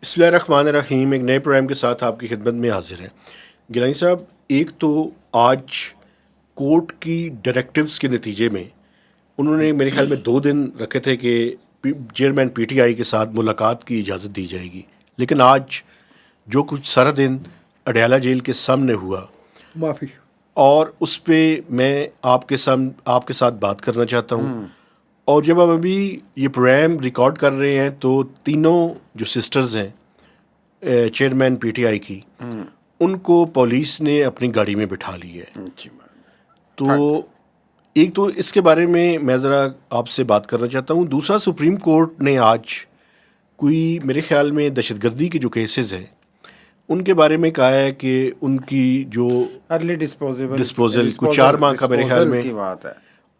بسم اللہ الرحمن الرحیم. ایک نئے پروگرام کے ساتھ آپ کی خدمت میں حاضر ہیں. گیلانی صاحب، ایک تو آج کورٹ کی ڈائریکٹیوز کے نتیجے میں انہوں نے میرے خیال میں 2 دن رکھے تھے کہ چیئرمین پی ٹی آئی کے ساتھ ملاقات کی اجازت دی جائے گی، لیکن آج جو کچھ سارا دن اڈیالہ جیل کے سامنے ہوا معافی، اور اس پہ میں آپ کے ساتھ بات کرنا چاہتا ہوں. اور جب ہم ابھی یہ پروگرام ریکارڈ کر رہے ہیں تو تینوں جو سسٹرز ہیں چیئرمین پی ٹی آئی کی، ان کو پولیس نے اپنی گاڑی میں بٹھا لی ہے. تو ایک تو اس کے بارے میں ذرا آپ سے بات کرنا چاہتا ہوں. دوسرا، سپریم کورٹ نے آج کوئی میرے خیال میں دہشت گردی کے جو کیسز ہیں ان کے بارے میں کہا ہے کہ ان کی جو ارلی ڈسپوزل کچھ 4 ماہ کا میرے خیال میں کی بات ہے،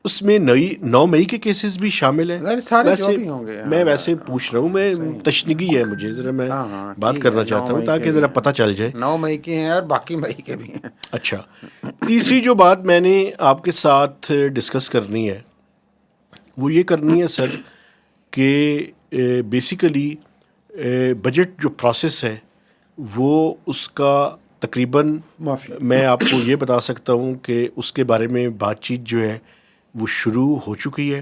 اس میں 9 مئی کے کیسز بھی شامل ہیں. سارے جو ویسے بھی ہوں گے. میں ویسے پوچھ رہا ہوں، میں تشنگی ہے مجھے، ذرا میں بات کرنا چاہتا ہوں تاکہ ذرا پتہ چل جائے. 9 مئی کے ہیں اور باقی مئی کے بھی ہیں. اچھا، تیسری جو بات میں نے آپ کے ساتھ ڈسکس کرنی ہے وہ یہ کرنی ہے سر کہ بیسیکلی بجٹ جو پروسیس ہے وہ اس کا تقریباً میں آپ کو یہ بتا سکتا ہوں کہ اس کے بارے میں بات چیت جو ہے وہ شروع ہو چکی ہے.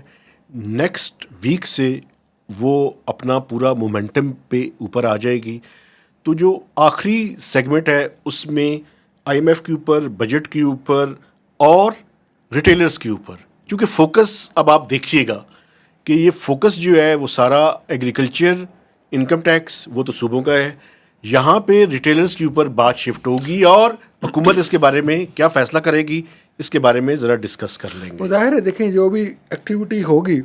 نیکسٹ ویک سے وہ اپنا پورا مومنٹم پہ اوپر آ جائے گی. تو جو آخری سیگمنٹ ہے اس میں آئی ایم ایف کے اوپر، بجٹ کے اوپر اور ریٹیلرز کے اوپر، کیونکہ فوکس اب آپ دیکھیے گا کہ یہ فوکس جو ہے وہ سارا ایگریکلچر، انکم ٹیکس وہ تو صوبوں کا ہے، یہاں پہ ریٹیلرز کے اوپر بات شفٹ ہوگی اور حکومت اس کے بارے میں کیا فیصلہ کرے گی اس کے بارے میں ذرا ڈسکس کر لیں گے. ظاہر ہے، دیکھیں جو بھی ایکٹیویٹی ہوگی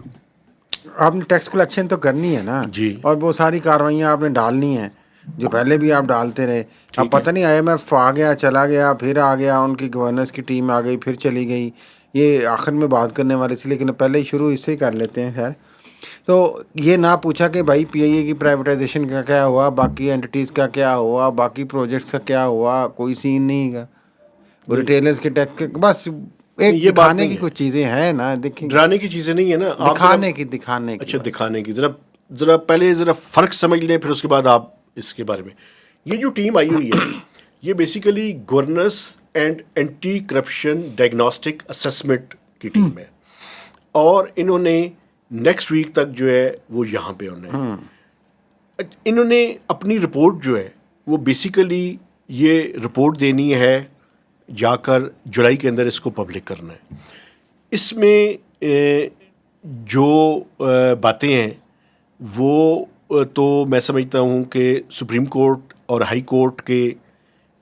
آپ نے ٹیکس کلیکشن تو کرنی ہے نا، جی، اور وہ ساری کارروائیاں آپ نے ڈالنی ہیں جو پہلے بھی آپ ڈالتے رہے. اب پتہ نہیں آئی ایم ایف آ گیا، چلا گیا، پھر آ گیا، ان کی گورننس کی ٹیم آ گئی، پھر چلی گئی. یہ آخر میں بات کرنے والے تھے لیکن پہلے ہی شروع اس سے ہی کر لیتے ہیں. خیر، تو یہ نہ پوچھا کہ بھائی پی آئی اے کی پرائیویٹائزیشن کا کیا ہوا، باقی اینٹیز کا کیا ہوا، باقی پروجیکٹس کا کیا ہوا، کوئی سین نہیں گا. ریٹیلرز کے ٹیکس بس ایک یہ بات دکھانے نہیں کی ہے، کچھ چیزیں ہیں نا، دیکھیں ڈرانے کی چیزیں نہیں ہے نا، آپ دکھانے کی اچھا بس. دکھانے کی. ذرا پہلے ذرا فرق سمجھ لیں، پھر اس کے بعد آپ اس کے بارے میں. یہ جو ٹیم آئی ہوئی ہے یہ basically governance and anti corruption diagnostic assessment کی ٹیم ہے، اور انہوں نے نیکسٹ ویک تک جو ہے وہ یہاں پہ انہوں نے اپنی رپورٹ جو ہے وہ بیسیکلی یہ رپورٹ دینی ہے، جا کر جولائی کے اندر اس کو پبلک کرنا ہے. اس میں جو باتیں ہیں وہ تو میں سمجھتا ہوں کہ سپریم کورٹ اور ہائی کورٹ کے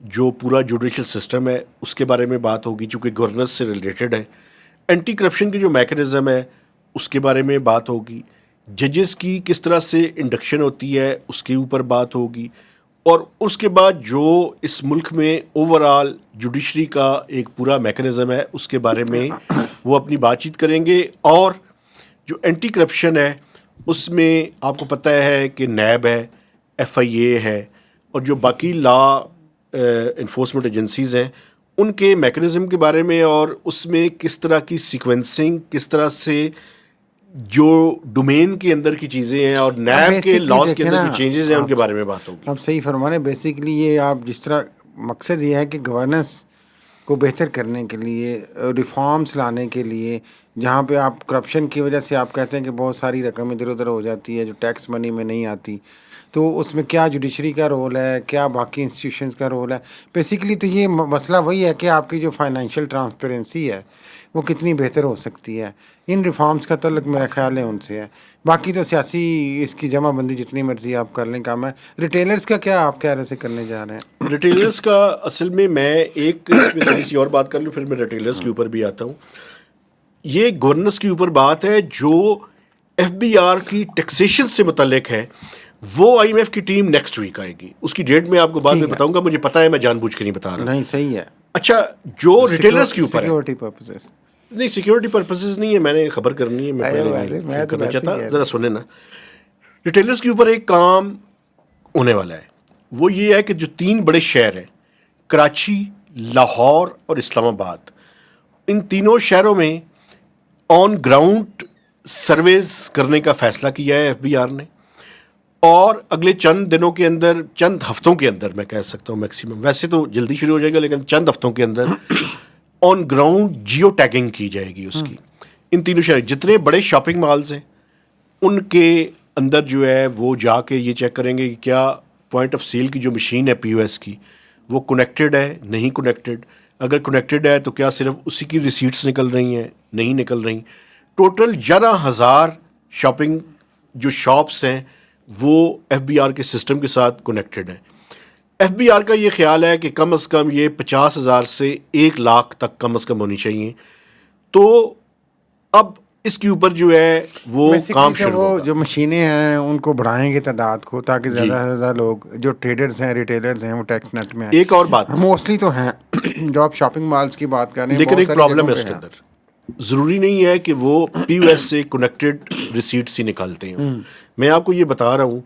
جو پورا جوڈیشل سسٹم ہے اس کے بارے میں بات ہوگی، چونکہ گورننس سے ریلیٹڈ ہے. اینٹی کرپشن کی جو میکانزم ہے اس کے بارے میں بات ہوگی. ججز کی کس طرح سے انڈکشن ہوتی ہے اس کے اوپر بات ہوگی. اور اس کے بعد جو اس ملک میں اوور آل جوڈیشری کا ایک پورا میکانزم ہے اس کے بارے میں وہ اپنی بات چیت کریں گے. اور جو اینٹی کرپشن ہے اس میں آپ کو پتہ ہے کہ نیب ہے، ایف آئی اے ہے، اور جو باقی لا انفورسمنٹ ایجنسیز ہیں ان کے میکانزم کے بارے میں، اور اس میں کس طرح کی سیکوینسنگ، کس طرح سے جو ڈومین کے اندر کی چیزیں ہیں اور نیب کے لاز کے اندر کی چینجز ہیں ان کے بارے میں بات ہوگی. آپ صحیح فرما رہے ہیں. بیسیکلی یہ آپ جس طرح مقصد یہ ہے کہ گورننس کو بہتر کرنے کے لیے، ریفارمس لانے کے لیے، جہاں پہ آپ کرپشن کی وجہ سے آپ کہتے ہیں کہ بہت ساری رقم ادھر ادھر ہو جاتی ہے جو ٹیکس منی میں نہیں آتی، تو اس میں کیا جوڈیشری کا رول ہے، کیا باقی انسٹیٹیوشنز کا رول ہے. بیسیکلی تو یہ مسئلہ وہی ہے کہ آپ کی جو فائنینشیل ٹرانسپیرنسی ہے وہ کتنی بہتر ہو سکتی ہے. ان ریفارمز کا تعلق میرا خیال ہے ان سے ہے. باقی تو سیاسی اس کی جمع بندی جتنی مرضی آپ کر لیں کام ہے. ریٹیلرز کا کیا آپ کہہ رہے سے کرنے جا رہے ہیں؟ ریٹیلرز کا اصل میں ایک اس میں تھوڑی سی اور بات کر لوں، پھر میں ریٹیلرز کے اوپر بھی آتا ہوں. یہ گورننس کے اوپر بات ہے جو ایف بی آر کی ٹیکسیشن سے متعلق ہے. وہ آئی ایم ایف کی ٹیم نیکسٹ ویک آئے گی. اس کی ڈیٹ میں آپ کو بعد میں بتاؤں گا، مجھے پتہ ہے، میں جان بوجھ کے نہیں بتا رہا. نہیں صحیح ہے. اچھا، جو ریٹیلرز کے اوپر ہے، سیکورٹی پرپسز نہیں سیکیورٹی پرپسز نہیں ہے، میں نے خبر کرنی ہے، میں پہلے نہیں کرنا چاہتا. ذرا سنیں نا، ریٹیلرز کے اوپر ایک کام ہونے والا ہے. وہ یہ ہے کہ جو 3 بڑے شہر ہیں، کراچی، لاہور اور اسلام آباد، ان تینوں شہروں میں آن گراؤنڈ سرویز کرنے کا فیصلہ کیا ہے ایف بی آر نے. اور اگلے چند دنوں کے اندر، چند ہفتوں کے اندر میں کہہ سکتا ہوں میکسیمم، ویسے تو جلدی شروع ہو جائے گا لیکن چند ہفتوں کے اندر آن گراؤنڈ جیو ٹیگنگ کی جائے گی اس کی. ان تینوں شہر جتنے بڑے شاپنگ مالز ہیں ان کے اندر جو ہے وہ جا کے یہ چیک کریں گے کہ کیا پوائنٹ آف سیل کی جو مشین ہے پی او ایس کی وہ کنیکٹڈ ہے، نہیں کنیکٹڈ. اگر کنیکٹڈ ہے تو کیا صرف اسی کی ریسیٹس نکل رہی ہیں، نہیں نکل رہی. ٹوٹل 11,000 شاپنگ جو شاپس ہیں وہ ایف بی آر کے سسٹم کے ساتھ کنیکٹڈ ہیں. ایف بی آر کا یہ خیال ہے کہ کم از کم یہ 50,000 سے 1,00,000 تک کم از کم ہونی چاہیے. تو اب اس کے اوپر جو ہے وہ کام شروع وہ ہوگا. جو مشینیں ہیں ان کو بڑھائیں گے تعداد کو، تاکہ زیادہ سے زیادہ لوگ جو ٹریڈرز ہیں، ریٹیلرز ہیں، وہ ٹیکس نیٹ میں ہیں. ایک اور بات موسٹلی تو ہیں جو آپ شاپنگ مالز کی بات کر رہے ہیں، لیکن بہت ایک ساری پرابلم جگہوں ہے پہ اس کے اندر. ضروری نہیں ہے کہ وہ پی او ایس سے کنیکٹڈ ریسیٹس ہی نکالتے ہیں. میں آپ کو یہ بتا رہا ہوں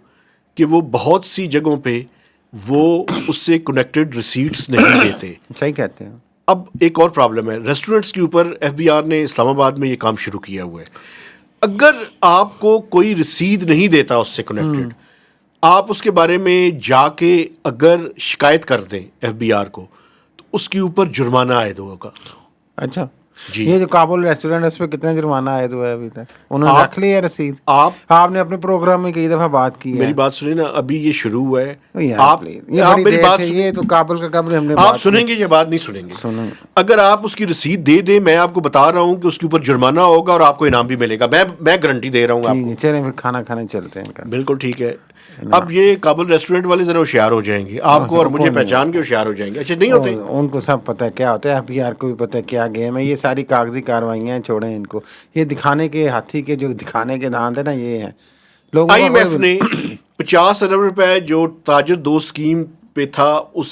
کہ وہ بہت سی جگہوں پہ وہ اس سے کنیکٹڈ ریسیٹس نہیں دیتے. صحیح کہتے ہیں. اب ایک اور پرابلم ہے ریسٹورنٹس کے اوپر. ایف بی آر نے اسلام آباد میں یہ کام شروع کیا ہوا ہے. اگر آپ کو کوئی رسید نہیں دیتا اس سے کنیکٹڈ، آپ اس کے بارے میں جا کے اگر شکایت کر دیں ایف بی آر کو تو اس کے اوپر جرمانہ عائد ہوگا. اچھا جی. یہ جو کابل ریسٹورینٹ ہے اس پہ کتنا جرمانہ عائد ہوا ہے ابھی تک؟ انہوں نے رکھ لی ہے رسید؟ آپ نے اپنے پروگرام میں کئی دفعہ بات کی ہے. میری بات سنیں نا، ابھی یہ شروع ہوا ہے. آپ میری بات سنیں. یہ تو کابل کا قبل ہم نے آپ سنیں گے یا بات نہیں سنیں گے؟ اگر آپ اس کی رسید دے دیں، میں آپ کو بتا رہا ہوں کہ اس کے اوپر جرمانہ ہوگا اور آپ کو انعام بھی ملے گا. میں گارنٹی دے رہا ہوں آپ کو. چلیں پھر کھانا کھانے چلتے ہیں. بالکل ٹھیک ہے. اب یہ کابل ریسٹورنٹ والے ذرا ہوشیار ہو جائیں گے، آپ کو اور مجھے پہچان کے ہوشیار ہو جائیں گے. اچھا نہیں ہوتے؟ ان کو سب پتہ ہے کیا ہوتا ہے. ایف بی آر کو بھی پتہ ہے کیا گیم ہے. یہ ساری کاغذی کارروائیاں چھوڑیں ان کو. یہ دکھانے کے ہاتھی کے جو دکھانے کے دانت ہے نا، یہ ہے لوگوں. آئی ایم ایف نے 50 ارب روپے جو تاجر دو اسکیم پہ تھا اس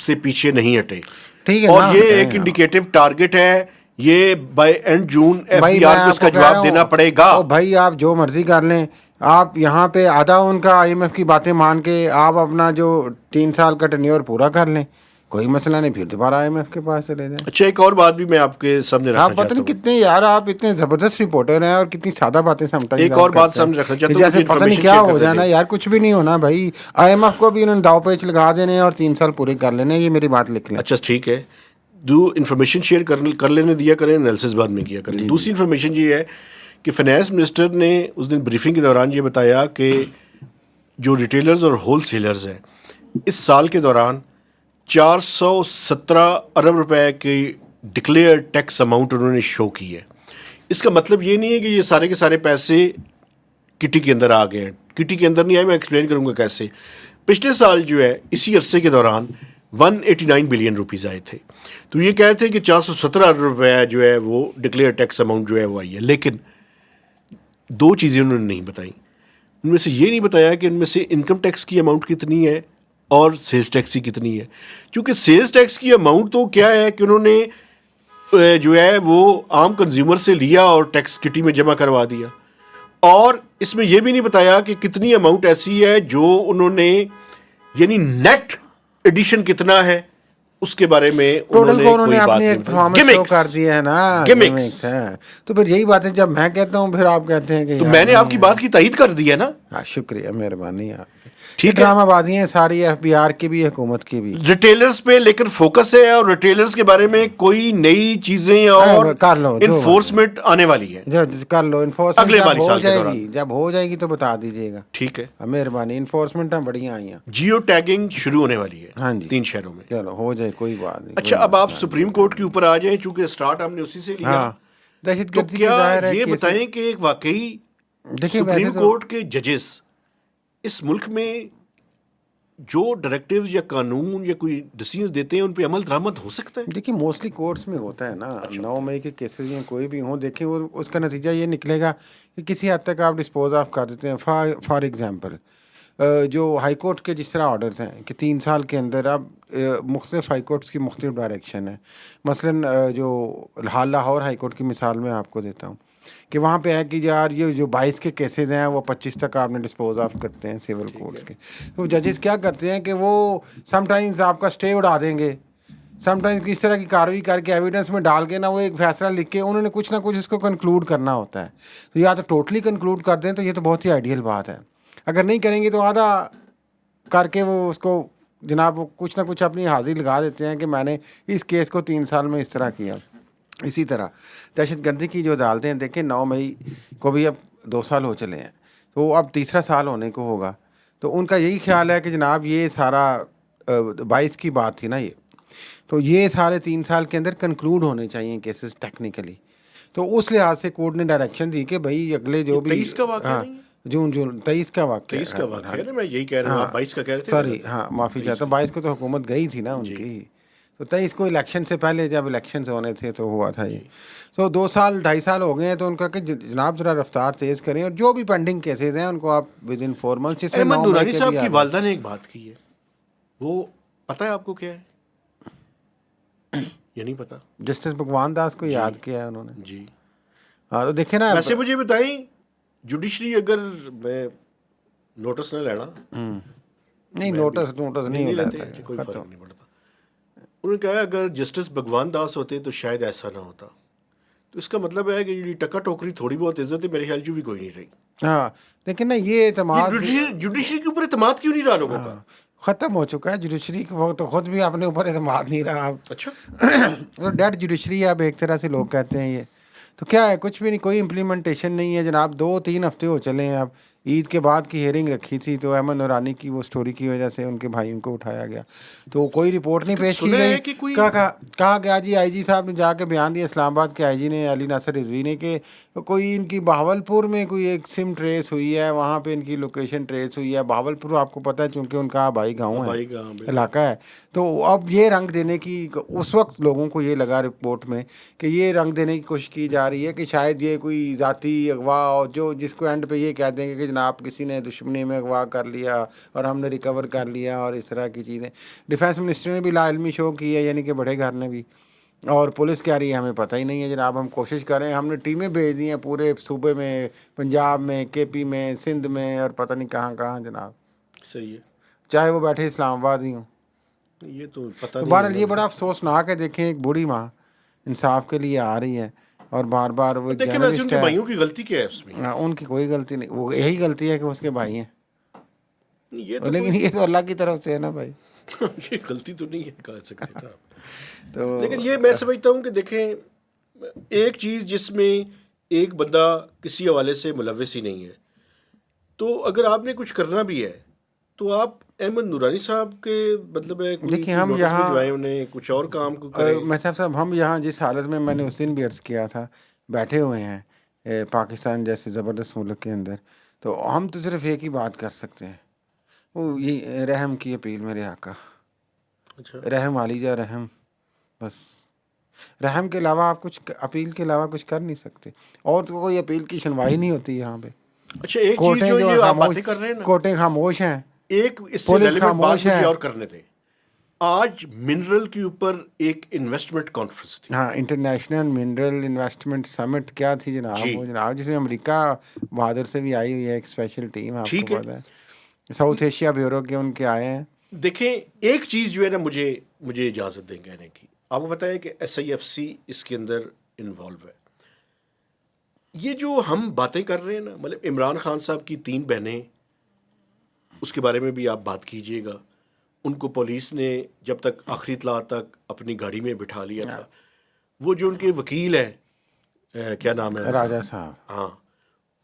سے پیچھے نہیں ہٹے. ٹھیک ہے. اور یہ ایک انڈیکیٹو ٹارگٹ ہے. یہ by end June F B R کو اس کا جواب دینا پڑے گا. بھائی آپ جو مرضی کر لیں. آپ یہاں پہ آدھا ان کا آئی ایم ایف کی باتیں مان کے آپ اپنا جو 3 سال کا ٹینیور پورا کر لیں، کوئی مسئلہ نہیں. پھر دوبارہ آئی ایم ایف کے پاس چلے جائیں. اچھا ایک اور بات بھی میں آپ کے سامنے رکھنا آپ پتہ نہیں کتنے یار آپ اتنے زبردست رپورٹر ہیں اور کتنی سادہ باتیں سمٹائیں. ایک اور بات سامنے رکھنا چاہتا ہوں، جیسے پتہ نہیں کیا ہو جانا یار. کچھ بھی نہیں ہونا بھائی. آئی ایم ایف کو بھی انہوں نے داؤ پیچ لگا دینے اور 3 سال پورے کر لینے. یہ میری بات لکھ لیں. اچھا ٹھیک ہے. انفارمیشن شیئر کر لینے دیا کریں، انالیسس بعد میں کیا کریں. دوسری انفارمیشن یہ ہے کہ فائنانس منسٹر نے اس دن بریفنگ کے دوران یہ بتایا کہ جو ریٹیلرز اور ہول سیلرز ہیں اس سال کے دوران 417 ارب روپے کی ڈکلیئر ٹیکس اماؤنٹ انہوں نے شو کی ہے. اس کا مطلب یہ نہیں ہے کہ یہ سارے کے سارے پیسے کٹی کے اندر آ گئے ہیں. کٹی کے اندر نہیں آئے. میں ایکسپلین کروں گا کیسے. پچھلے سال جو ہے اسی عرصے کے دوران 189 بلین روپیز آئے تھے. تو یہ کہتے ہیں کہ 417 ارب روپے جو ہے وہ ڈکلیئر ٹیکس اماؤنٹ جو ہے وہ آئی ہے. لیکن 2 چیزیں انہوں نے نہیں بتائیں. ان میں سے یہ نہیں بتایا کہ ان میں سے انکم ٹیکس کی اماؤنٹ کتنی ہے اور سیلز ٹیکس کی کتنی ہے. کیونکہ سیلز ٹیکس کی اماؤنٹ تو کیا ہے کہ انہوں نے جو ہے وہ عام کنزیومر سے لیا اور ٹیکس کٹی میں جمع کروا دیا. اور اس میں یہ بھی نہیں بتایا کہ کتنی اماؤنٹ ایسی ہے جو انہوں نے، یعنی نیٹ ایڈیشن کتنا ہے اس کے بارے میں انہوں نے اپنی ایک پرفارمنس شو کر دی ہے نا. گیمکس ہے. تو پھر یہی بات ہے جب میں کہتا ہوں پھر آپ کہتے ہیں کہ تو میں نے آپ کی بات کی تائید کر دی ہے نا. شکریہ، مہربانی آپ. ٹھیک ہے. ڈرامہ بازی ہیں ساری ایف بی آر کی بھی حکومت کی بھی. ریٹیلرز پہ لیکن فوکس ہے اور ریٹیلرز کے بارے میں کوئی نئی چیزیں اور انفورسمنٹ آنے والی ہے. کر لو انفورسمنٹ اگلے والی سال کے دوران. جب ہو جائے گی تو بتا دیجیے گا. ٹھیک ہے، مہربانی. انفورسمنٹ بڑھیا آئی ہیں. جیو ٹیگنگ شروع ہونے والی ہے. ہاں جی 3 شہروں میں. چلو ہو جائے کوئی بات نہیں. اچھا اب آپ سپریم کورٹ کے اوپر آ جائیں چونکہ اسٹارٹ ہم نے اسی سے لیا. دہشت تو گردی کیا یہ بتائیں کہ ایک واقعی سپریم کورٹ کے ججز اس ملک میں جو ڈائریکٹیوز یا قانون یا کوئی ڈیسیژنز دیتے ہیں ان پہ عمل درآمد ہو سکتا ہے؟ دیکھیے موسٹلی کورٹس میں ہوتا ہے نا. 9 مئی کے کیسز یا کوئی بھی ہوں، دیکھیں وہ اس کا نتیجہ یہ نکلے گا کہ کسی حد تک آپ ڈسپوز آف کر دیتے ہیں. فار ایگزامپل جو ہائی کورٹ کے جس طرح آرڈرز ہیں کہ 3 سال کے اندر اب مختلف ہائی کورٹس کی مختلف ڈائریکشن ہے. مثلاً جو لاہور ہائی کورٹ کی مثال میں آپ کو دیتا ہوں کہ وہاں پہ ہے کہ یار یہ جو 22 کے کیسز ہیں وہ 25 تک آپ نے ڈسپوز آف کرتے ہیں سول کورٹس کے. تو ججز کیا کرتے ہیں کہ وہ سم ٹائمز آپ کا اسٹے اڑا دیں گے، سم ٹائمز کس طرح کی کارروائی کر کے ایویڈنس میں ڈال کے نا وہ ایک فیصلہ لکھ کے انہوں نے کچھ نہ کچھ اس کو کنکلوڈ کرنا ہوتا ہے. تو یا تو ٹوٹلی کنکلوڈ کر دیں تو یہ تو بہت ہی آئیڈیل بات ہے. اگر نہیں کریں گے تو آدھا کر کے وہ اس کو جناب وہ کچھ نہ کچھ اپنی حاضری لگا دیتے ہیں کہ میں نے اس کیس کو 3 سال میں اس طرح کیا. اسی طرح دہشت گردی کی جو عدالتیں دیکھیں 9 مئی کو بھی اب 2 سال ہو چلے ہیں, تو اب تیسرا سال ہونے کو ہوگا. تو ان کا یہی خیال ہے کہ جناب یہ سارا 22 کی بات تھی نا یہ, تو یہ سارے 3 سال کے اندر کنکلوڈ ہونے چاہیے کیسز ٹیکنیکلی. تو اس لحاظ سے کورٹ نے ڈائریکشن دی کہ بھائی اگلے جو بھی 23 کا واقعہ نہیں ہے؟ جون 23 کا واقعہ 23 کا واقعہ ہے نا, میں یہی کہہ رہا ہوں, آپ 22 کا کہہ رہے تھے. سوری ہاں معافی چاہتا ہوں, 22 کو تو حکومت گئی تھی نا ان کی, تو 23 کو الیکشن سے پہلے جب الیکشنز ہونے تھے تو ہوا تھا یہ. تو 2 سال 2.5 سال ہو گئے ہیں, تو ان کا کہ جناب ذرا رفتار تیز کریں, اور جو بھی پینڈنگ کیسز ہیں ان کو آپ ود ان 4 months. اس میں احمد 9 نورانی مئی کے صاحب بھی کی آ جائیں. والدہ نے ایک بات کی ہے, وہ پتہ ہے آپ کو کیا ہے یا نہیں پتا؟ جسٹس بھگوان داس کو یاد کیا ہے انہوں نے. جی ہاں تو دیکھیں نا, ویسے مجھے بتائیں, جوڈیشری اگر میں نوٹس نہ لینا, نہیں نوٹس نہیں لیتے ہوتا ہیں, کوئی فرق نہیں پڑتا. انہوں نے کہا اگر جسٹس بھگوان داس ہوتے تو شاید ایسا نہ ہوتا. تو اس کا مطلب ہے کہ یہ ٹکا ٹوکری تھوڑی بہت عزت ہے میرے خیال جو بھی کوئی نہیں رہی. ہاں لیکن نا یہ اعتماد جوڈیشری کے اوپر اعتماد کیوں نہیں رہا لوگوں کا؟ ختم ہو چکا ہے جوڈیشری کو, تو خود بھی اپنے اوپر اعتماد نہیں رہا. اچھا ڈیڈ جوڈیشری ہے اب ایک طرح سے لوگ کہتے ہیں یہ. تو کیا ہے, کچھ بھی نہیں, کوئی امپلیمنٹیشن نہیں ہے جناب. 2-3 ہفتے ہو چلے ہیں. اب عید کے بعد کی ہیئرنگ رکھی تھی, تو احمد نورانی کی وہ سٹوری کی وجہ سے ان کے بھائیوں کو اٹھایا گیا, تو کوئی رپورٹ نہیں پیش کی گئی. کہا گیا جی آئی جی صاحب نے جا کے بیان دیا, اسلام آباد کے آئی جی نے, علی ناصر رضوی نے, کہ کوئی ان کی بہاولپور میں کوئی ایک سم ٹریس ہوئی ہے, وہاں پہ ان کی لوکیشن ٹریس ہوئی ہے. بہاولپور آپ کو پتہ ہے چونکہ ان کا آبائی گاؤں ہے, علاقہ ہے. تو اب یہ رنگ دینے کی, اس وقت لوگوں کو یہ لگا رپورٹ میں کہ یہ رنگ دینے کی کوشش کی جا رہی ہے کہ شاید یہ کوئی ذاتی اغوا, اور جو جس کو اینڈ پہ یہ کہہ دیں گے کہ جناب کسی نے دشمنی میں اغوا کر لیا اور ہم نے ریکور کر لیا, اور اس طرح کی چیزیں. ڈیفینس منسٹر نے بھی لا علمی شو کی ہے, یعنی کہ بڑے گھر نے بھی, اور پولیس کہہ رہی ہے ہمیں پتہ ہی نہیں ہے جناب, ہم کوشش کر رہے ہیں, ہم نے ٹیمیں بھیج دی ہیں پورے صوبے میں, پنجاب میں, کے پی میں, سندھ میں, اور پتہ نہیں کہاں کہاں جناب. صحیح ہے, چاہے وہ بیٹھے اسلام آباد ہی ہوں. یہ تو پتہ تو نہیں. بہرحال یہ بڑا افسوسناک ہے. دیکھیں ایک بوڑھی ماں انصاف کے لیے آ رہی ہے, اور بار بار وہ دیکھیں ویسے ان کے بھائیوں کی غلطی کیا ہے اس میں؟ ان کی کوئی غلطی نہیں, وہ یہی غلطی ہے کہ اس کے بھائی ہیں, لیکن یہ تو اللہ کی طرف سے ہے نا بھائی. یہ غلطی تو نہیں ہے کہہ سکتے نا آپ. تو لیکن یہ میں سمجھتا ہوں کہ دیکھیں, ایک چیز جس میں ایک بندہ کسی حوالے سے ملوث ہی نہیں ہے, تو اگر آپ نے کچھ کرنا بھی ہے تو آپ احمد نورانی صاحب کے مطلب ہے دیکھیں ہم نوٹس یہاں بھجوائیں انہیں, کچھ اور کام کو کریں. مہتاب صاحب ہم یہاں جس حالت میں نے اس دن بھی عرض کیا تھا, بیٹھے ہوئے ہیں پاکستان جیسے زبردست ملک کے اندر, تو ہم تو صرف ایک ہی بات کر سکتے ہیں, وہ یہ رحم کی اپیل میرے آقا. اچھا رحم علی جا رحم, بس رحم کے علاوہ آپ کچھ اپیل کے علاوہ کچھ کر نہیں سکتے, اور تو کوئی اپیل کی سنوائی نہیں ہوتی یہاں پہ. اچھا, ایک چیز کوٹیں جو یہ آپ خاموش, باتیں کر رہے ہیں نا, کوٹیں خاموش ہیں, ایک اس سے پولیس ریلیونٹ بات خاموش ہے. مجھے اور کرنے دیں. آج منرل کے اوپر ایک انویسٹمنٹ کانفرنس تھی. ہاں, انٹرنیشنل منرل انویسٹمنٹ سمٹ کیا تھی جناب, وہ جناب جس میں امریکہ بہادر سے بھی آئی ہوئی ہے ایک اسپیشل ٹیم, آپ کو پتہ ہے, ساؤتھ ایشیا بیورو کے ان کے آئے ہیں. دیکھیں ایک چیز جو ہے نا, مجھے اجازت دیں کہنے کی, آپ کو بتائیں کہ ایس آئی ایف سی اس کے اندر انوالو ہے. یہ جو ہم باتیں کر رہے ہیں نا, مطلب عمران خان صاحب کی 3 بہنیں, اس کے بارے میں بھی آپ بات کیجئے گا. ان کو پولیس نے جب تک آخری اطلاع تک اپنی گاڑی میں بٹھا لیا تھا. وہ جو ان کے وکیل ہیں, کیا نام ہے, راجہ صاحب, ہاں,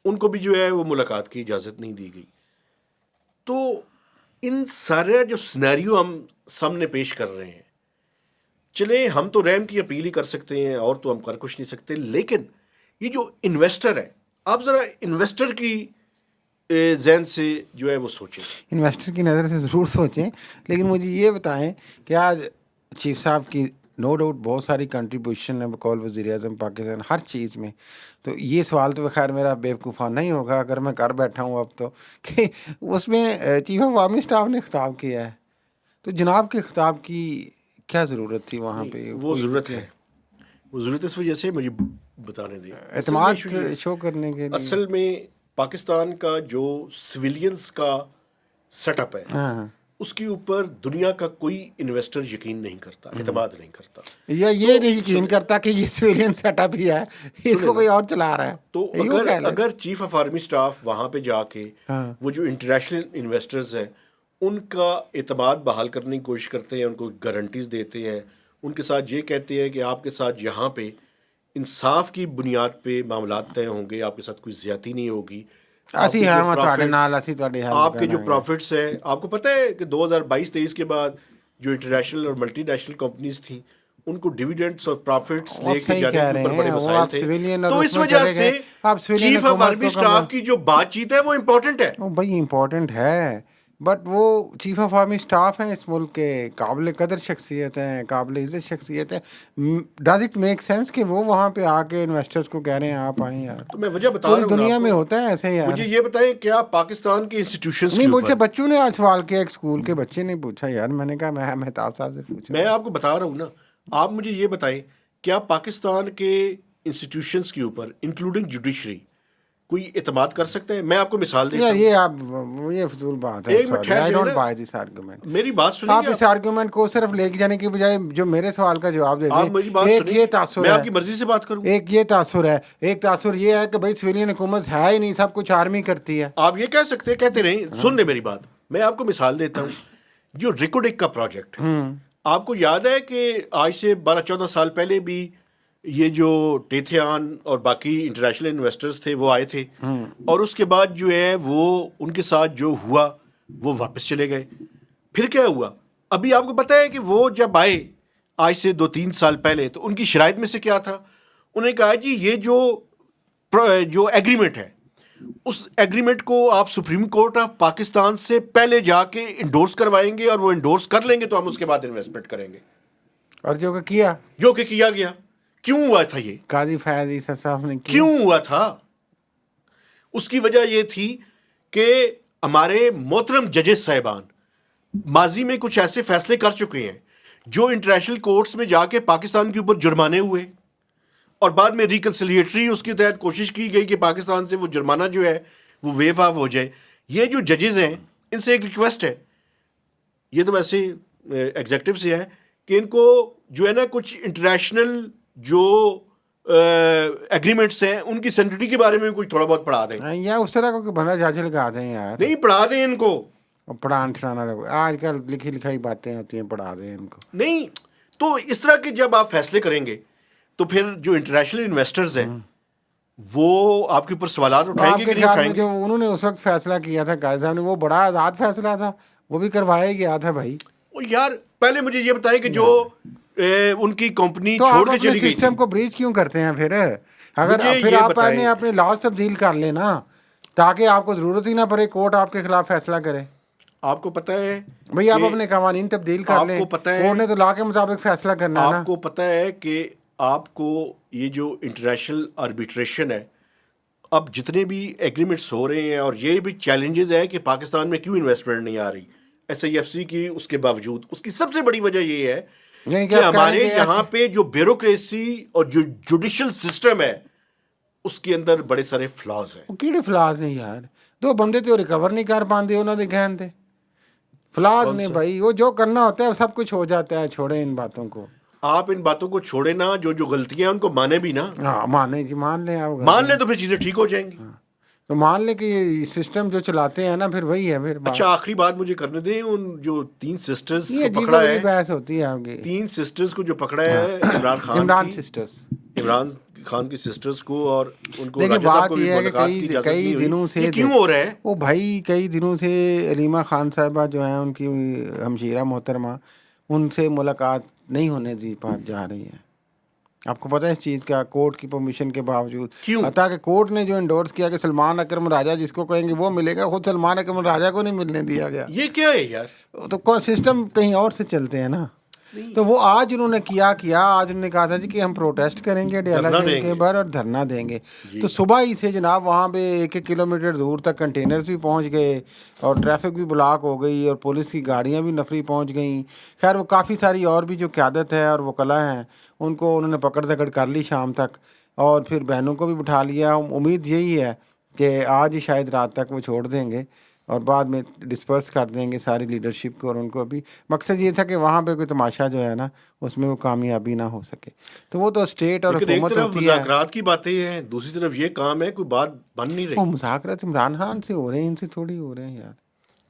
ان کو بھی جو ہے وہ ملاقات کی اجازت نہیں دی گئی. تو ان سارے جو سینیریو ہم سامنے پیش کر رہے ہیں, چلیں ہم تو رحم کی اپیل ہی کر سکتے ہیں, اور تو ہم کر کچھ نہیں سکتے. لیکن یہ جو انویسٹر ہے, آپ ذرا انویسٹر کی ذہن سے جو ہے وہ سوچیں, انویسٹر کی نظر سے ضرور سوچیں. لیکن مجھے یہ بتائیں کہ آج چیف صاحب کی نو ڈاؤٹ بہت ساری کنٹریبیوشن ہے بقول وزیر اعظم پاکستان ہر چیز میں. تو یہ سوال تو خیر میرا بیوقوفانہ نہیں ہوگا اگر میں کر بیٹھا ہوں اب تو, کہ اس میں چیف آف آرمی اسٹاف نے خطاب کیا ہے, تو جناب کے خطاب کی کیا ضرورت تھی وہاں پہ؟ وہ ضرورت ہے, وہ ضرورت اس وجہ سے مجھے بتانے دیں. اعتماد شو کرنے کے لیے. اصل میں پاکستان کا جو سویلینز کا سیٹ اپ ہے, اس کے اوپر دنیا کا کوئی انویسٹر یقین نہیں کرتا, اعتماد نہیں کرتا. یا یہ نہیں یقین کرتا کہ یہ سویلین سیٹ اپ ہی ہے, اس کو کوئی اور چلا رہا ہے. تو اگر چیف آف آرمی اسٹاف وہاں پہ جا کے وہ جو انٹرنیشنل انویسٹرز ہیں ان کا اعتماد بحال کرنے کی کوشش کرتے ہیں, ان کو گارنٹیز دیتے ہیں, ان کے ساتھ یہ کہتے ہیں کہ آپ کے ساتھ یہاں پہ انصاف کی بنیاد پہ معاملات طے ہوں گے, آپ کے ساتھ کوئی زیادتی نہیں ہوگی, آپ کے جو پروفٹس ہیں, آپ کو پتہ ہے کہ 2022-23 کے بعد جو انٹرنیشنل اور ملٹی نیشنل کمپنیز تھیں ان کو ڈیویڈنڈس اور پروفٹس لے کے جانے کے اوپر بڑے مسائل تھے. تو اس وجہ سے چیف آف آرمی اسٹاف کی جو بات چیت ہے وہ امپورٹنٹ ہے. بھائی امپورٹنٹ ہے, بٹ وہ چیف آف آرمی اسٹاف ہیں اس ملک کے, قابل قدر شخصیت ہیں, قابل عزت شخصیت ہے. ڈز اٹ میک سینس کہ وہ وہاں پہ آ کے انویسٹرس کو کہہ رہے ہیں آپ آئیں یار؟ تو میں وجہ بتا رہا ہوں, دنیا میں ہوتا ہے ایسے یار. مجھے یہ بتائیں کیا پاکستان کے انسٹیٹیوشنز نہیں, مجھ سے بچوں نے آج سوال کیا, ایک اسکول کے بچے نے پوچھا یار, میں نے کہا میں مہتاب صاحب سے پوچھا. میں آپ کو بتا رہا ہوں نا, آپ مجھے یہ بتائیں کیا پاکستان کے انسٹیٹیوشنز کے اوپر انکلوڈنگ جوڈیشری کوئی اعتماد کر سکتا ہے؟ میں آپ کو مثال دیتا ہوں. یہ آپ یہ فضول بات ہے. I don't buy this argument. میری بات سنیں. آپ اس آرگومنٹ کو صرف لے کے جانے کی بجائے جو میرے سوال کا جواب دے دیں. ایک یہ تاثر ہے, میں آپ کی مرضی سے بات کروں. ایک یہ تاثر ہے, ایک تاثر یہ ہے کہ بھائی سویلین حکومت ہے ہی نہیں, سب کچھ آرمی کرتی ہے. آپ یہ کہہ سکتے ہیں, کہتے رہیں, سن لیں میری بات. میں آپ کو مثال دیتا ہوں. جو ریکوڈک کا پروجیکٹ, آپ کو یاد ہے کہ آج سے 12-14 سال پہلے بھی یہ جو ٹیتھیان اور باقی انٹرنیشنل انویسٹرز تھے وہ آئے تھے, اور اس کے بعد جو ہے وہ ان کے ساتھ جو ہوا وہ واپس چلے گئے. پھر کیا ہوا؟ ابھی آپ کو پتہ ہے کہ وہ جب آئے آج سے 2-3 سال پہلے تو ان کی شرائط میں سے کیا تھا؟ انہوں نے کہا جی یہ جو ایگریمنٹ ہے اس ایگریمنٹ کو آپ سپریم کورٹ آف پاکستان سے پہلے جا کے انڈورس کروائیں گے, اور وہ انڈورس کر لیں گے تو ہم اس کے بعد انویسٹمنٹ کریں گے. اور جو کہ کیا گیا. کیوں ہوا تھا یہ؟ قاضی فیاض عیسیٰ صاحب نے کیوں ہوا تھا؟ اس کی وجہ یہ تھی کہ ہمارے محترم ججز صاحبان ماضی میں کچھ ایسے فیصلے کر چکے ہیں جو انٹرنیشنل کورٹس میں جا کے پاکستان کے اوپر جرمانے ہوئے, اور بعد میں ریکنسلیٹری اس کے تحت کوشش کی گئی کہ پاکستان سے وہ جرمانہ جو ہے وہ ویو آف ہو جائے. یہ جو ججز ہیں ان سے ایک ریکویسٹ ہے, یہ تو ویسے ایگزیکٹو سے ہے کہ ان کو جو ہے نا کچھ انٹرنیشنل جو ایگریمنٹس ہیں ان کی سینٹیٹی کے بارے میں کچھ تھوڑا بہت پڑھا دیں, یا اس طرح کو بندہ جاج لگا دیں یار. نہیں پڑھا دیں ان کو, پڑھانا آج کل لکھی لکھائی باتیں ہوتی ہیں, پڑھا دیں ان کو. نہیں تو اس طرح کے جب آپ فیصلے کریں گے تو پھر جو انٹرنیشنل انویسٹرز ہیں وہ آپ کے اوپر سوالات اٹھائیں گے کہ نہیں اٹھائیں گے؟ جو انہوں نے اس وقت فیصلہ کیا تھا قاضی صاحب نے, وہ بڑا آزاد فیصلہ تھا, وہ بھی کروایا گیا تھا بھائی. یار پہلے مجھے یہ بتائیں کہ جو ان کی کمپنی چھوڑ کے چلی گئی سسٹم کو بریچ کیوں کرتے ہیں پھر؟ اگر پھر آپ اپنے لاز تبدیل کر لیں نا, تاکہ آپ کو ضرورت ہی نہ پڑے کورٹ آپ کے خلاف فیصلہ کرے. آپ کو پتہ ہے بھئی آپ اپنے قوانین تبدیل کر لیں, کورٹ نے تو لا کے مطابق فیصلہ کرنا ہے نا. آپ کو پتہ ہے کہ آپ کو یہ جو انٹرنیشنل آربیٹریشن ہے, اب جتنے بھی ایگریمنٹس ہو رہے ہیں, اور یہ بھی چیلنجز ہے کہ پاکستان میں کیوں انویسٹمنٹ نہیں آ رہی SIFC کی, اس کے باوجود اس کی سب سے بڑی وجہ یہ ہے کہ ہمارے یہاں پہ جو بیوروکریسی اور جو جوڈیشل سسٹم ہے اس کے اندر بڑے سارے فلاز ہیں. کیڑے فلاز نہیں یار, دو بندے تو ریکور نہیں کر پاندے انہوں نے کہن تے فلاز نے. بھائی وہ جو کرنا ہوتا ہے سب کچھ ہو جاتا ہے, چھوڑیں ان باتوں کو. آپ ان باتوں کو چھوڑیں نا, جو غلطیاں ہیں ان کو مانے بھی نا. ہاں مانے جی, مان لیں آپ, مان لیں تو پھر چیزیں ٹھیک ہو جائیں گی. تو مان لیں کہ یہ سسٹم جو چلاتے ہیں نا پھر وہی ہے. پھر اچھا آخری بات مجھے کرنے دیں, ان جو 3 سسٹرز کو پکڑا ہے, بحث ہوتی ہے آپ کی, 3 سسٹرز کو جو پکڑا ہے عمران خان کی سسٹرز کو, اور ان کو دیکھیں بات یہ ہے کہ کئی دنوں سے کیوں ہو رہا ہے وہ بھائی, کئی دنوں سے علیمہ خان صاحبہ جو ہیں ان کی ہمشیرہ محترمہ, ان سے ملاقات نہیں ہونے دی جا رہی ہے. آپ کو پتہ ہے اس چیز کا, کورٹ کی پرمیشن کے باوجود. حتیٰ کہ کورٹ نے جو انڈورس کیا کہ سلمان اکرم راجہ جس کو کہیں گے وہ ملے گا, خود سلمان اکرم راجہ کو نہیں ملنے دیا گیا. یہ کیا ہے یار؟ تو سسٹم کہیں اور سے چلتے ہیں نا. تو وہ آج انہوں نے کیا آج انہوں نے کہا تھا جی کہ ہم پروٹیسٹ کریں گے ڈیالہ جیل کے باہر اور دھرنا دیں گے. تو صبح ہی سے جناب وہاں پہ 1 کلومیٹر دور تک کنٹینرز بھی پہنچ گئے, اور ٹریفک بھی بلاک ہو گئی, اور پولیس کی گاڑیاں بھی نفری پہنچ گئیں. خیر وہ کافی ساری اور بھی جو قیادت ہے اور وکلاء ہیں ان کو انہوں نے پکڑ دکڑ کر لی شام تک, اور پھر بہنوں کو بھی بٹھا لیا. امید یہی ہے کہ آج ہی شاید رات تک وہ چھوڑ دیں گے, اور بعد میں ڈسپرس کر دیں گے ساری لیڈرشپ کو، اور ان کو بھی مقصد یہ تھا کہ وہاں پہ کوئی تماشا جو ہے نا اس میں وہ کامیابی نہ ہو سکے. تو وہ تو اسٹیٹ اور لیکن ایک حکومت طرف ہوتی ہے. مذاکرات کی باتیں ہیں، دوسری طرف یہ کام ہے، کوئی بات بن نہیں وہ رہی. مذاکرات عمران خان سے ہو رہے ہیں، ان سے تھوڑی ہو رہے ہیں یار.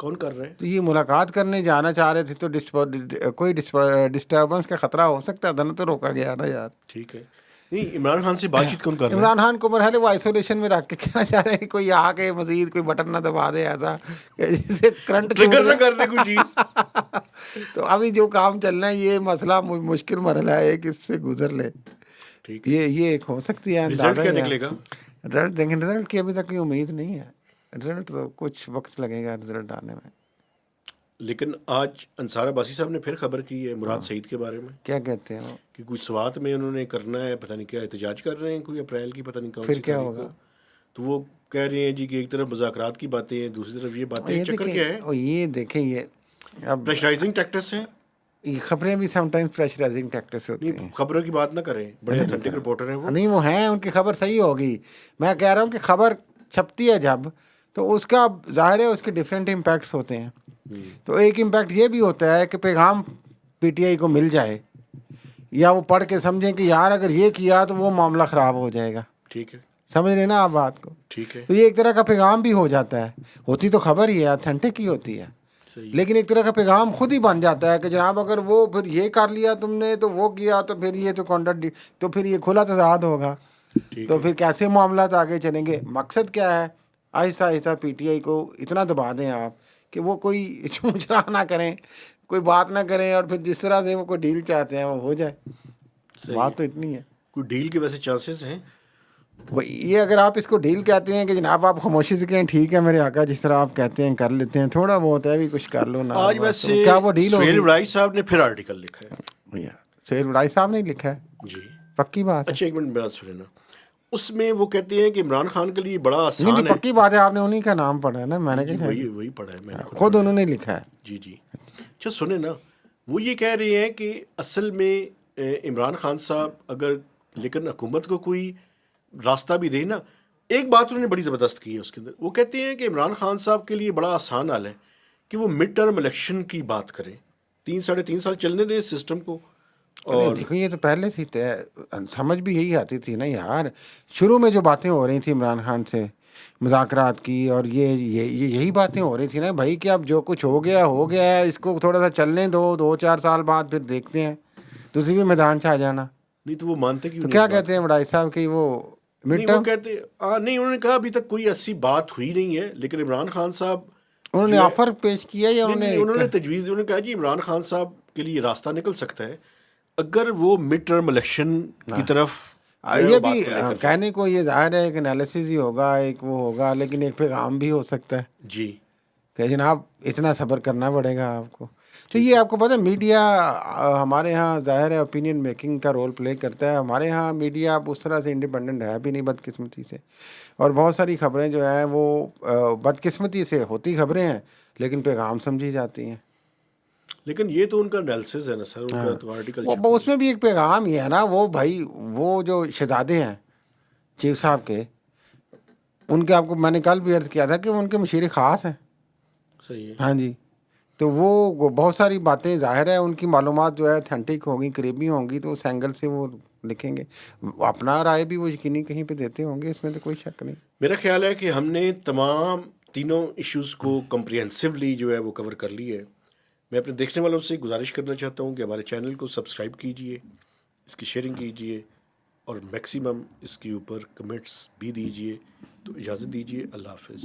کون کر رہے ہیں؟ تو یہ ملاقات کرنے جانا چاہ رہے تھے تو کوئی ڈسٹربنس کا خطرہ ہو سکتا تھا نا، تو روکا گیا نا یار. ٹھیک ہے. نہیں، عمران خان سے بات چیت کون کر رہے ہیں؟ عمران خان کو مرحلے وہ آئسولیشن میں رکھ کے کہنا چاہ رہے ہیں کہ کوئی آ کے مزید کوئی بٹن نہ دبا دے ایسا کہ جس سے کرنٹ ٹریگر نہ کر دے کوئی چیز. تو ابھی جو کام چلنا ہے یہ مسئلہ مشکل مرحلہ ہے کہ اس سے گزر لے. ٹھیک ہے. یہ ایک ہو سکتی ہے رزلٹ اندازہ. کیا ہی ہے نکلے گا؟ رزلٹ دیکھیں، رزلٹ کی ابھی تک کوئی امید نہیں ہے. رزلٹ تو کچھ وقت لگے گا رزلٹ آنے میں. لیکن آج انصار عباسی صاحب نے پھر خبر کی ہے مراد سعید کے بارے میں کیا کہتے ہیں وہ؟ کہ کوئی سوات میں انہوں نے کرنا ہے، پتہ نہیں کیا احتجاج کر رہے ہیں، کوئی اپریل کی پتہ نہیں کون پھر سی کیا تاریخ ہوگا؟ کو. تو وہ کہہ رہے ہیں جی کہ ایک طرف مذاکرات کی باتیں ہیں، دوسری طرف یہ باتیں. یہ چکر کیا ہے؟ دیکھیں، یہ دیکھیں، یہ اب پریشرائزنگ ٹیکٹس ہیں. یہ خبریں بھی سم ٹائمز پریشرائزنگ ٹیکٹس ہوتی ہیں. نہیں، خبروں کی بات نہ کریں، بڑے اتھینٹک رپورٹر ہیں وہ. نہیں، وہ ہیں، ان کی خبر صحیح ہوگی. میں کہہ رہا ہوں کہ خبر چھپتی ہے جب، تو اس کا ظاہر ہے اس کے ڈفرینٹ امپیکٹس ہوتے ہیں. تو ایک امپیکٹ یہ بھی ہوتا ہے کہ پیغام پی ٹی آئی کو مل جائے، یا وہ پڑھ کے سمجھیں کہ یار اگر یہ کیا تو وہ معاملہ خراب ہو جائے گا. ٹھیک ہے. سمجھ رہے نا آپ بات کو؟ ٹھیک ہے. تو یہ ایک طرح کا پیغام بھی ہو جاتا ہے. ہوتی تو خبر ہی ہے، اتھینٹک ہی ہوتی ہے، صحیح. لیکن ایک طرح کا پیغام خود ہی بن جاتا ہے کہ جناب اگر وہ پھر یہ کر لیا تم نے تو وہ کیا، تو پھر یہ تو تو پھر یہ کھلا تضاد ہوگا. ٹھیک تو ہے. پھر کیسے معاملات آگے چلیں گے؟ مقصد کیا ہے؟ آہستہ آہستہ پی ٹی آئی کو اتنا دبا دیں آپ کہ وہ کوئی چمچرا نہ کریں، کوئی بات نہ کریں، اور پھر جس طرح سے وہ کوئی ڈیل چاہتے ہیں وہ ہو جائے. صحیح بات ہے. تو اتنی ہے. کوئی ڈیل کے ویسے چانسز ہیں؟ یہ اگر آپ اس کو ڈیل کہتے ہیں کہ جناب آپ خاموشی سے کہیں ٹھیک ہے میرے آقا، جس طرح آپ کہتے ہیں کر لیتے ہیں، تھوڑا بہت ہے بھی کچھ کر لو نا، آج بس. ویسے کیا وہ ڈیل سہیل ہوگی؟ وڑائی صاحب نے پھر آرٹیکل لکھا ہے. سہیل وڑائی صاحب نے لکھا ہے؟ جی. پکی بات ہے. اچھا، ایک منٹ میرا سنیں نا. اس میں وہ کہتے ہیں کہ عمران خان کے لیے بڑا نہیں آسان ہے. پکی بات ہے، آپ نے انہی کا نام پڑھا ہے نا، میں نے جی، کہا وہی پڑھا ہے میں نے، خود پڑھا انہوں ہے. نے لکھا ہے. جی جی. اچھا سنیں نا، وہ یہ کہہ رہے ہیں کہ اصل میں عمران خان صاحب اگر لیکن حکومت کو کوئی راستہ بھی دے نا. ایک بات انہوں نے بڑی زبردست کی ہے اس کے اندر. وہ کہتے ہیں کہ عمران خان صاحب کے لیے بڑا آسان حال ہے کہ وہ مڈ ٹرم الیکشن کی بات کریں، 3-3.5 سال چلنے دیں اس سسٹم کو. نہیں اور دیکھو، یہ تو پہلے سے سمجھ بھی یہی آتی تھی نا یار. شروع میں جو باتیں ہو رہی تھیں عمران خان سے مذاکرات کی، اور یہی باتیں ہو رہی تھی نا بھائی کہ اب جو کچھ ہو گیا ہے، اس کو تھوڑا سا چلنے دو، 2-4 سال بعد پھر دیکھتے ہیں. دوسری بھی میدان سے آ جانا. نہیں تو وہ مانتے کیوں تو نہیں کیا اس بات کہتے ہیں وڑائی صاحب کہ وہ مڈ نہیں، وہ ٹرم کہتے نہیں، انہوں نے کہا ابھی تک کوئی ایسی بات ہوئی نہیں ہے، لیکن عمران خان صاحب انہوں نے جو ہے، آفر پیش کیا یا انہوں نے تجویز دی. انہوں نے کہا جی عمران خان صاحب کے لیے راستہ نکل سکتا ہے اگر وہ مڈ ٹرم الیکشن کی طرف جو ہے یہ وہ بھی بات کو لے کر جائیں. کہنے کو یہ ظاہر ہے کہ انالیسس ہی ہوگا، ایک وہ ہوگا، لیکن ایک پیغام بھی ہو سکتا ہے جی. کہ جناب اتنا صبر کرنا پڑے گا آپ کو. تو یہ آپ کو پتہ ہے میڈیا ہمارے ہاں ظاہر ہے اوپینین میکنگ کا رول پلے کرتا ہے. ہمارے ہاں میڈیا اب اس طرح سے انڈیپینڈنٹ ہے بھی نہیں، بدقسمتی سے. اور بہت ساری خبریں جو ہیں وہ بدقسمتی سے ہوتی خبریں ہیں، لیکن پیغام سمجھی جاتی ہیں. لیکن یہ تو ان کا انالیسس ہے نا سر، ان کا تو آرٹیکل وہ اس میں بھی ایک پیغام یہ ہے نا، وہ بھائی وہ جو شہزادے ہیں چیف صاحب کے، ان کے آپ کو میں نے کل بھی عرض کیا تھا کہ وہ ان کے مشیر خاص ہیں. صحیح ہے. ہاں جی. تو وہ بہت ساری باتیں ظاہر ہے ان کی معلومات جو ہے اتھینٹک ہوں گی، قریبی ہوں گی، تو اس اینگل سے وہ لکھیں گے. اپنا رائے بھی وہ یقینی کہیں پہ دیتے ہوں گے، اس میں تو کوئی شک نہیں. میرا خیال ہے کہ ہم نے تمام تینوں ایشوز کو کمپریہنسولی جو ہے وہ کور کر لی ہے. میں اپنے دیکھنے والوں سے گزارش کرنا چاہتا ہوں کہ ہمارے چینل کو سبسکرائب کیجئے، اس کی شیئرنگ کیجئے، اور میکسیمم اس کے اوپر کمنٹس بھی دیجئے. تو اجازت دیجئے، اللہ حافظ.